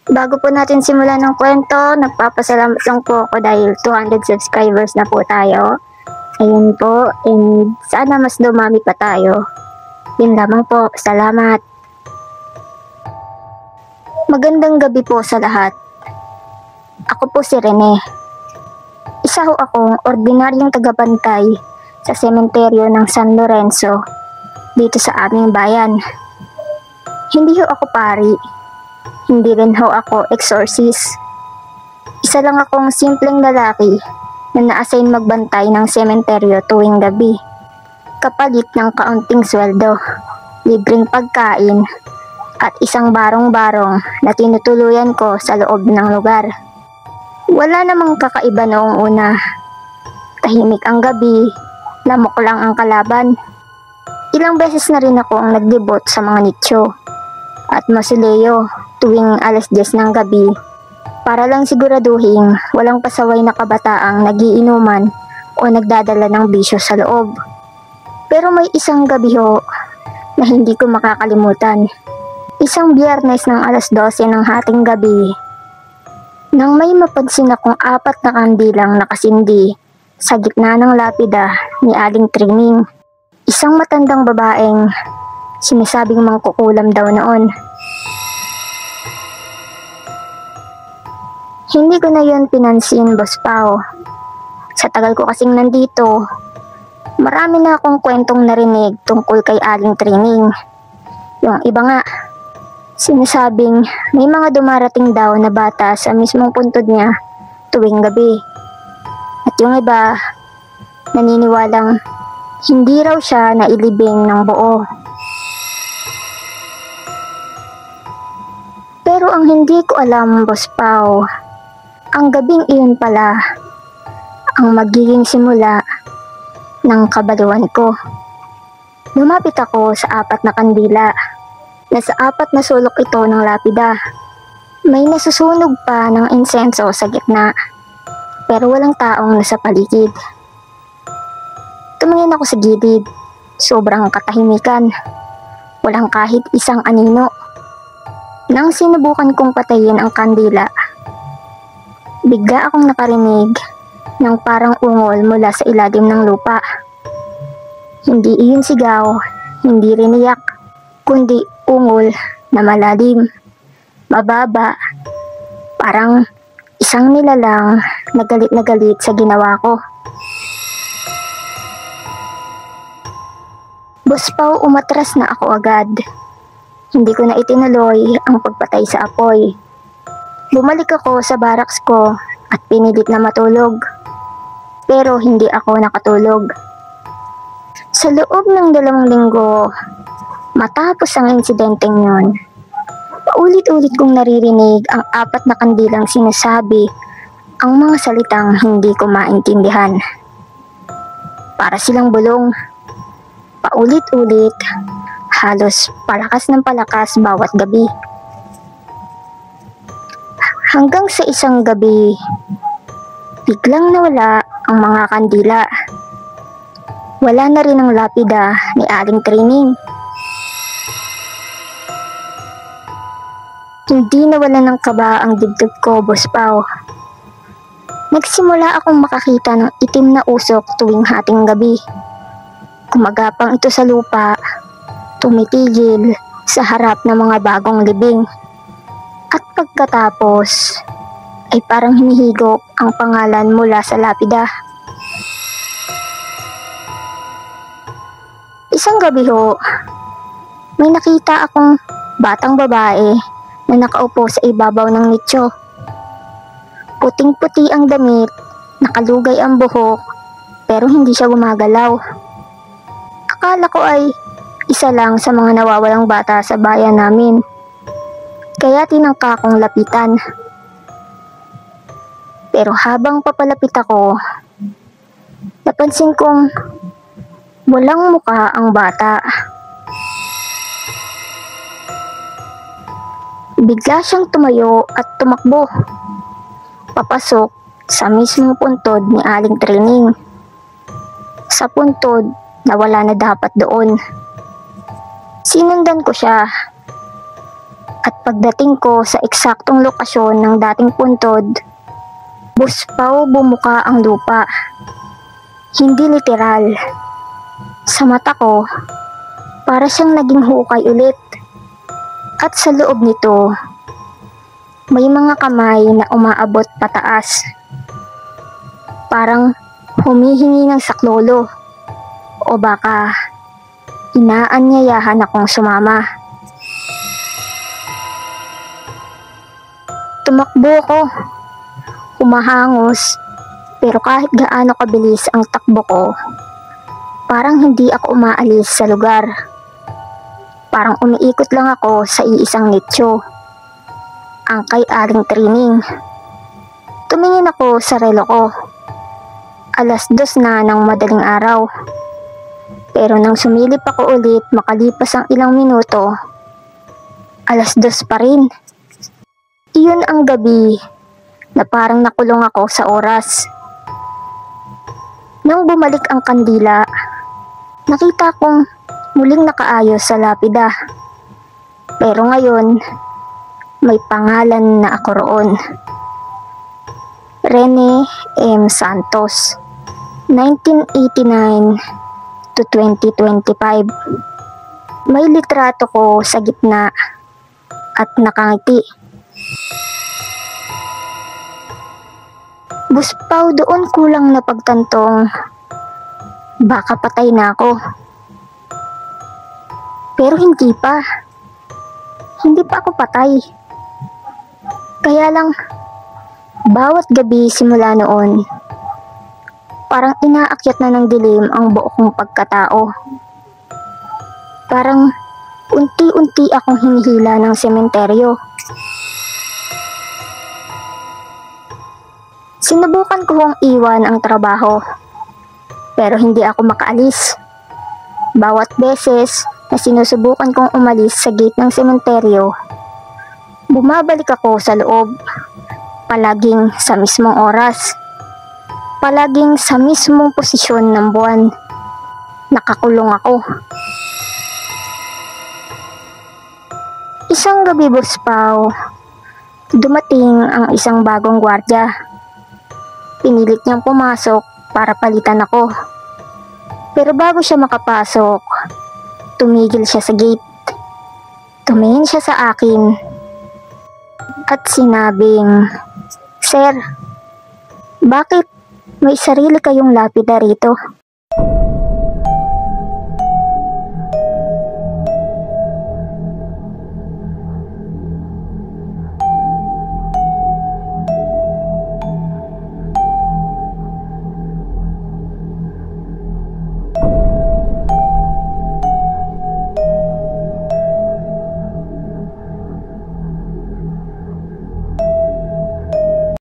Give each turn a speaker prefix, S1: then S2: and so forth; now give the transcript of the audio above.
S1: Bago po natin simulan ng kwento, nagpapasalamat lang po ako dahil 200 subscribers na po tayo. Ayun po, and sana mas dumami pa tayo. Yun lamang po, salamat. Magandang gabi po sa lahat. Ako po si Rene. Isa ho akong ordinaryong tagabantay sa sementeryo ng San Lorenzo dito sa aming bayan. Hindi ho ako pari. Hindi rin ho ako exorcist. Isa lang akong simpleng lalaki na na-assign magbantay ng sementeryo tuwing gabi. Kapalit ng kaunting sweldo, libreng pagkain, at isang barong-barong na tinutuluyan ko sa loob ng lugar. Wala namang kakaiba noong una. Tahimik ang gabi, lamok lang ang kalaban. Ilang beses na rin ako ang nagdebot sa mga nicho at mausoleo tuwing alas 10 ng gabi para lang siguraduhin walang pasaway na kabataang nagiinuman o nagdadala ng bisyo sa loob. Pero may isang gabi ho na hindi ko makakalimutan. Isang Biyernes ng alas 12 ng hating gabi, nang may mapansin akong 4 na kandilang nakasindi sa gitna ng lapida ni Aling Trining. Isang matandang babaeng sinasabing mangkukulam daw noon. Hindi ko na yun pinansin, Boss Pao. Sa tagal ko kasing nandito, marami na akong kwentong narinig tungkol kay Aling Trining. Yung iba nga, sinasabing may mga dumarating daw na bata sa mismong puntod niya tuwing gabi. At yung iba, naniniwalang hindi raw siya nailibing ng buo. Pero ang hindi ko alam, Boss Pao, ang gabing iyon pala ang magiging simula ng kabaluan ko. Lumapit ako sa 4 na kandila. Nasa 4 na sulok ito ng lapida. May nasusunog pa ng insenso sa gitna, pero walang taong nasa paligid. Tumingin ako sa gilid. Sobrang katahimikan. Walang kahit isang anino. Nang sinubukan kong patayin ang kandila, bigla akong nakarinig ng parang ungol mula sa ilalim ng lupa. Hindi iyon sigaw, hindi rin iyak, kundi ungol na malalim, mababa, parang isang nilalang na galit sa ginawa ko. Boss Pao, umatras na ako agad. Hindi ko na itinuloy ang pagpatay sa apoy. Bumalik ako sa barracks ko at pinilit na matulog. Pero hindi ako nakatulog. Sa loob ng 2 linggo, matapos ang insidenteng yun, paulit-ulit kong naririnig ang 4 na kandilang sinasabi ang mga salitang hindi ko maintindihan. Para silang bulong. Paulit-ulit, halos palakas ng palakas bawat gabi. Hanggang sa isang gabi, biglang nawala ang mga kandila. Wala na rin ang lapida ni Aling Trining. Hindi nawala ng kaba ang dibdib ko, Boss Pao. Nagsimula akong makakita ng itim na usok tuwing hating gabi. Gumagapang ito sa lupa, tumitigil sa harap ng mga bagong libing. At pagkatapos, ay parang hinihigop ang pangalan mula sa lapida. Isang gabi ho, may nakita akong batang babae na nakaupo sa ibabaw ng nicho. Puting-puti ang damit, nakalugay ang buhok, pero hindi siya gumagalaw. Akala ko ay isa lang sa mga nawawalang bata sa bayan namin. Kaya tinangka kong lapitan. Pero habang papalapit ako, napansin kong walang muka ang bata. Bigla siyang tumayo at tumakbo, papasok sa mismong puntod ni Aling Trining. Sa puntod na wala na dapat doon. Sinundan ko siya. At pagdating ko sa eksaktong lokasyon ng dating puntod, buspaw bumuka ang lupa. Hindi literal. Sa mata ko, para siyang naging hukay ulit. At sa loob nito, may mga kamay na umaabot pataas. Parang humihingi ng saklolo. O baka inaanyayahan akong sumama. Tumakbo ako. Humahangos. Pero kahit gaano kabilis ang takbo ko, parang hindi ako umaalis sa lugar. Parang umiikot lang ako sa iisang nicho. Ang kay Aling Trining. Tumingin ako sa relo ko. 2:00 na ng madaling araw. Pero nang sumilip ako ulit makalipas ang ilang minuto, 2:00 pa rin. Iyon ang gabi na parang nakulong ako sa oras. Nang bumalik ang kandila, nakita kong muling nakaayos sa lapida. Pero ngayon, may pangalan na ako roon. Rene M. Santos, 1989 to 2025. May litrato ko sa gitna at nakangiti. Buspaw doon kulang na pagtantong baka patay na ako. Pero hindi pa. Hindi pa ako patay. Kaya lang, bawat gabi simula noon, parang inaakyat na ng dilim ang buo kong pagkatao. Parang unti-unti akong hinihila ng sementeryo. Sinubukan ko hong iwan ang trabaho, pero hindi ako makaalis. Bawat beses na sinusubukan kong umalis sa gate ng sementeryo, bumabalik ako sa loob, palaging sa mismong oras, palaging sa mismong posisyon ng buwan. Nakakulong ako. Isang gabi, Buspaw, dumating ang isang bagong gwardya. Pinilit niyang pumasok para palitan ako. Pero bago siya makapasok, tumigil siya sa gate. Tumingin siya sa akin at sinabing, "Sir, bakit may sarili kayong lapida rito?"